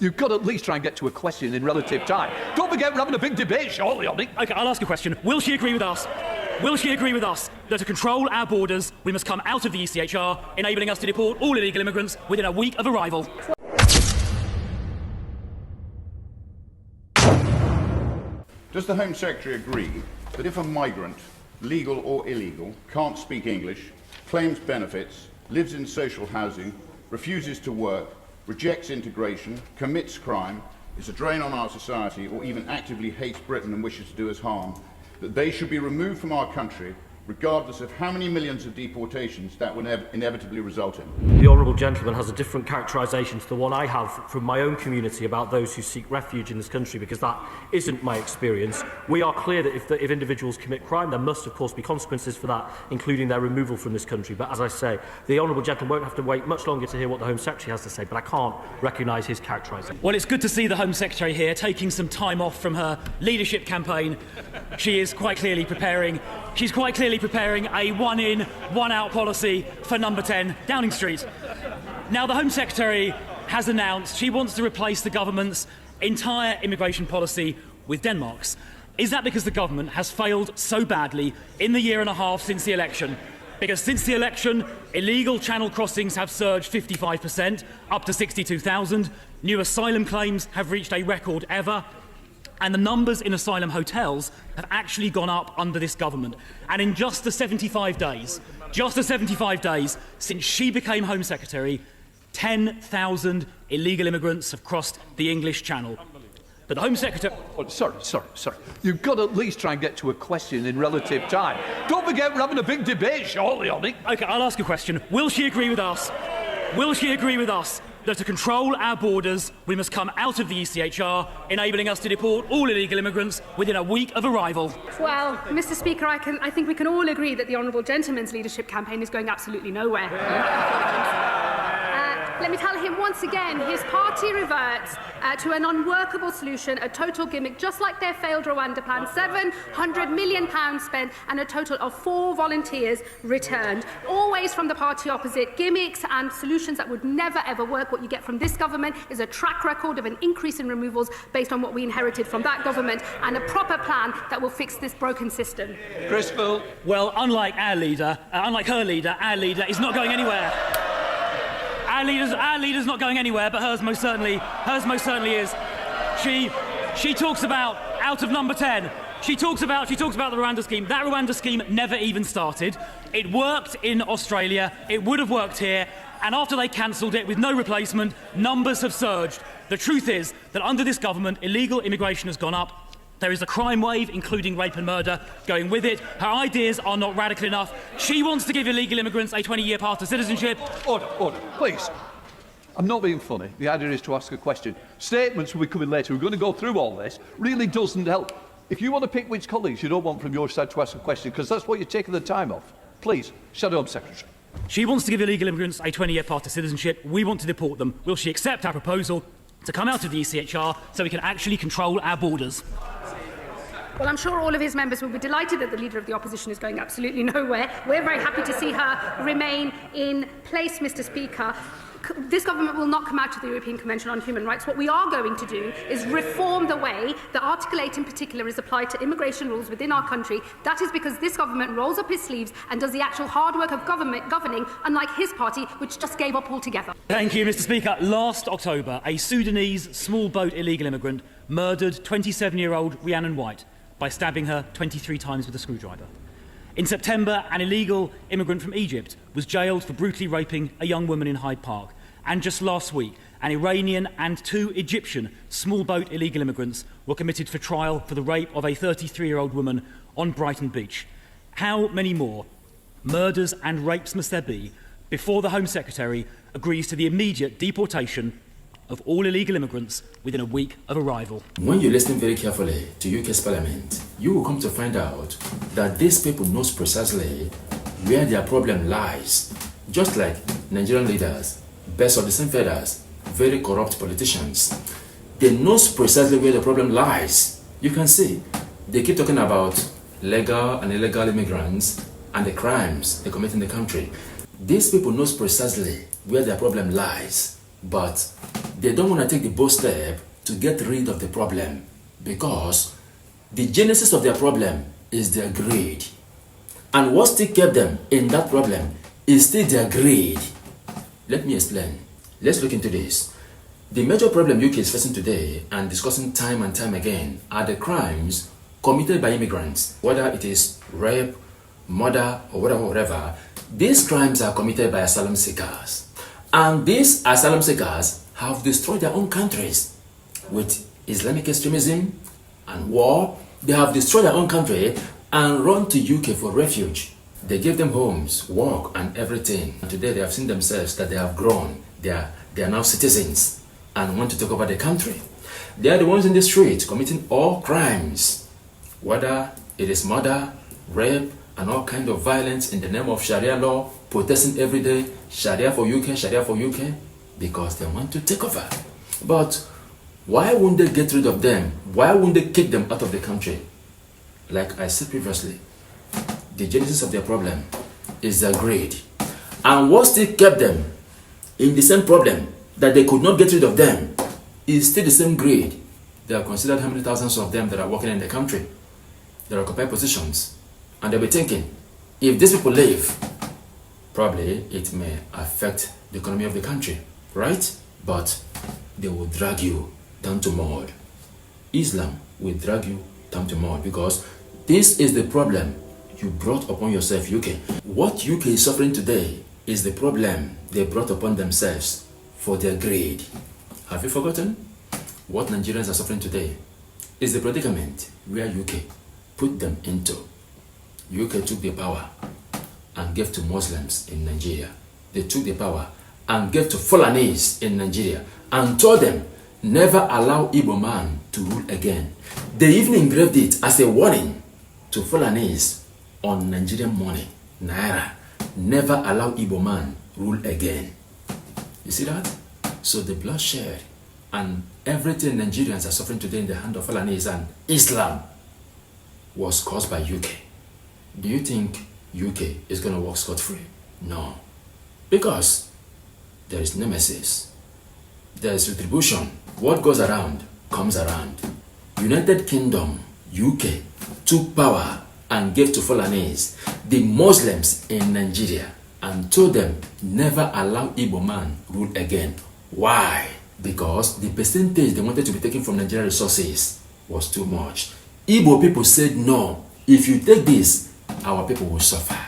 You've got to at least try and get to a question in relative time. Don't forget we're having a big debate shortly on it. OK, I'll ask a question. Will she agree with us? Will she agree with us that to control our borders, we must come out of the ECHR, enabling us to deport all illegal immigrants within a week of arrival? Does the Home Secretary agree that if a migrant, legal or illegal, can't speak English, claims benefits, lives in social housing, refuses to work, rejects integration, commits crime, is a drain on our society, or even actively hates Britain and wishes to do us harm, that they should be removed from our country regardless of how many millions of deportations that would inevitably result in? The Honourable Gentleman has a different characterisation to the one I have from my own community about those who seek refuge in this country, because that isn't my experience. We are clear that if individuals commit crime, there must of course be consequences for that, including their removal from this country. But as I say, the Honourable Gentleman won't have to wait much longer to hear what the Home Secretary has to say, but I can't recognise his characterisation. Well, it's good to see the Home Secretary here taking some time off from her leadership campaign. She is quite clearly preparing a one-in, one-out policy for number 10 Downing Street. Now, the Home Secretary has announced she wants to replace the government's entire immigration policy with Denmark's. Is that because the government has failed so badly in the year and a half since the election? Because since the election, illegal channel crossings have surged 55%, up to 62,000. New asylum claims have reached a record ever. And the numbers in asylum hotels have actually gone up under this government. And in just the 75 days since she became Home Secretary, 10,000 illegal immigrants have crossed the English Channel. But the Home Secretary... Oh, sorry. You've got to at least try and get to a question in relative time. Don't forget we're having a big debate shortly on it. OK, I'll ask a question. Will she agree with us? That to control our borders, we must come out of the ECHR, enabling us to deport all illegal immigrants within a week of arrival? Well, Mr. Speaker, I think we can all agree that the Honourable Gentleman's leadership campaign is going absolutely nowhere. Let me tell him once again, his party reverts to an unworkable solution, a total gimmick, just like their failed Rwanda plan, £700 million spent and a total of 4 volunteers returned. Always from the party opposite, gimmicks and solutions that would never ever work. What you get from this government is a track record of an increase in removals based on what we inherited from that government and a proper plan that will fix this broken system. Chris Phil. Well, unlike her leader, our leader is not going anywhere. Our leader's not going anywhere, but hers most certainly is. She talks about out of number 10. She talks about the Rwanda scheme. That Rwanda scheme never even started. It worked in Australia. It would have worked here. And after they cancelled it with no replacement, numbers have surged. The truth is that under this government, illegal immigration has gone up. There is a crime wave, including rape and murder, going with it. Her ideas are not radical enough. She wants to give illegal immigrants a 20-year path to citizenship. Order, please. I'm not being funny. The idea is to ask a question. Statements will be coming later. We're going to go through all this. Really doesn't help. If you want to pick which colleagues you don't want from your side to ask a question, because that's what you're taking the time off. Please, Shadow Home Secretary. She wants to give illegal immigrants a 20-year path to citizenship. We want to deport them. Will she accept our proposal to come out of the ECHR so we can actually control our borders? Well, I'm sure all of his members will be delighted that the Leader of the Opposition is going absolutely nowhere. We're very happy to see her remain in place, Mr. Speaker. This government will not come out of the European Convention on Human Rights. What we are going to do is reform the way that Article 8 in particular is applied to immigration rules within our country. That is because this government rolls up its sleeves and does the actual hard work of governing, unlike his party, which just gave up altogether. Thank you, Mr. Speaker. Last October, a Sudanese small boat illegal immigrant murdered 27-year-old Rhiannon White by stabbing her 23 times with a screwdriver. In September, an illegal immigrant from Egypt was jailed for brutally raping a young woman in Hyde Park. And just last week, an Iranian and 2 Egyptian small boat illegal immigrants were committed for trial for the rape of a 33-year-old woman on Brighton Beach. How many more murders and rapes must there be before the Home Secretary agrees to the immediate deportation of all illegal immigrants within a week of arrival? When you listen very carefully to UK's Parliament, you will come to find out that these people knows precisely where their problem lies. Just like Nigerian leaders, best of the same feathers, very corrupt politicians. They know precisely where the problem lies. You can see, they keep talking about legal and illegal immigrants and the crimes they commit in the country. These people know precisely where their problem lies, but they don't want to take the bold step to get rid of the problem, because the genesis of their problem is their greed. And what still kept them in that problem is still their greed. Let me explain. Let's look into this. The major problem UK is facing today and discussing time and time again are the crimes committed by immigrants, whether it is rape, murder, or whatever. These crimes are committed by asylum seekers. And these asylum seekers have destroyed their own countries with Islamic extremism and war. They have destroyed their own country and run to UK for refuge. They gave them homes, work, and everything. And today they have seen themselves that they have grown. They are now citizens and want to take over the country. They are the ones in the street committing all crimes, whether it is murder, rape, and all kinds of violence in the name of Sharia law, protesting every day, Sharia for UK, because they want to take over. But why wouldn't they get rid of them? Why wouldn't they kick them out of the country? Like I said previously, the genesis of their problem is their greed. And what still kept them in the same problem that they could not get rid of them is still the same greed. They are considered how many thousands of them that are working in the country, that occupy positions. And they'll be thinking, if these people leave, probably it may affect the economy of the country, right? But they will drag you down to mud. Islam will drag you down to mud, because this is the problem you brought upon yourself, UK. What UK is suffering today is the problem they brought upon themselves for their greed. Have you forgotten? What Nigerians are suffering today is the predicament where UK put them into. UK took the power and gave to Muslims in Nigeria. They took the power and gave to Fulanese in Nigeria and told them, never allow Igbo man to rule again. They even engraved it as a warning to Fulanese on Nigerian money, Naira. Never allow Igbo man rule again. You see that? So the bloodshed and everything Nigerians are suffering today in the hand of Fulanese and Islam was caused by UK. Do you think UK is going to walk scot-free? No. Because there is nemesis. There is retribution. What goes around comes around. United Kingdom, UK, took power and gave to Fulanese, the Muslims in Nigeria, and told them never allow Igbo man rule again. Why? Because the percentage they wanted to be taken from Nigerian resources was too much. Igbo people said no. If you take this, our people will suffer.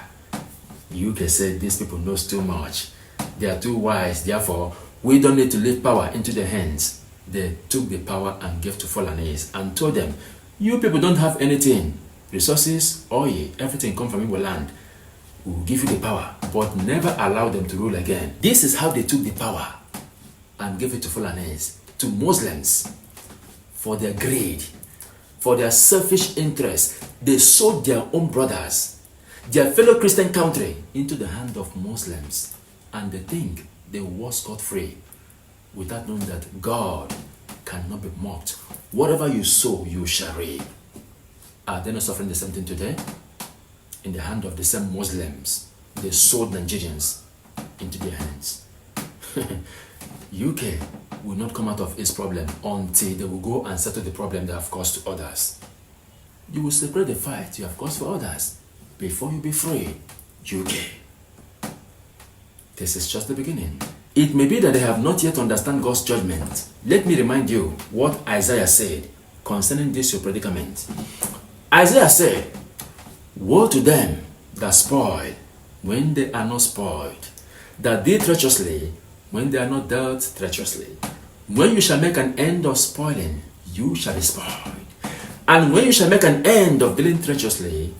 UK said these people knows too much. They are too wise. Therefore, we don't need to leave power into their hands. They took the power and gave to Fulanese and told them, you people don't have anything. Resources, oil, everything come from Igbo land. We will give you the power, but never allow them to rule again. This is how they took the power and gave it to Fulanese, to Muslims, for their greed, for their selfish interest. They sold their own brothers, their fellow Christian country, into the hand of Muslims. And they think they will walk scot-free without knowing that God cannot be mocked. Whatever you sow, you shall reap. Are they not suffering the same thing today? In the hand of the same Muslims, they sold Nigerians into their hands. UK will not come out of its problem until they will go and settle the problem they have caused to others. You will separate the fight you have caused for others before you be free, UK. This is just the beginning. It may be that they have not yet understand God's judgment. Let me remind you what Isaiah said concerning this your predicament. Isaiah said, woe to them that spoil when they are not spoiled, that deal treacherously when they are not dealt treacherously. When you shall make an end of spoiling, you shall be spoiled. And when you shall make an end of dealing treacherously,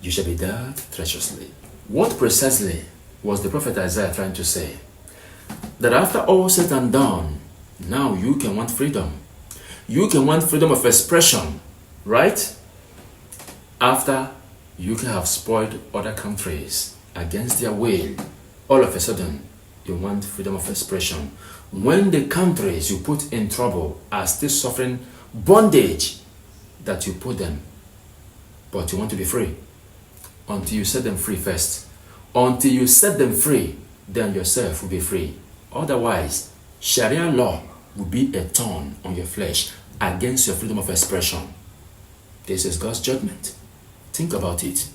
you shall be dealt treacherously. What precisely was the prophet Isaiah trying to say? That after all said and done, now you can want freedom. You can want freedom of expression, right? After you can have spoiled other countries against their will, all of a sudden, you want freedom of expression. When the countries you put in trouble are still suffering bondage that you put them, but you want to be free, until you set them free first. Until you set them free, then yourself will be free. Otherwise, Sharia law will be a thorn on your flesh against your freedom of expression. This is God's judgment. Think about it.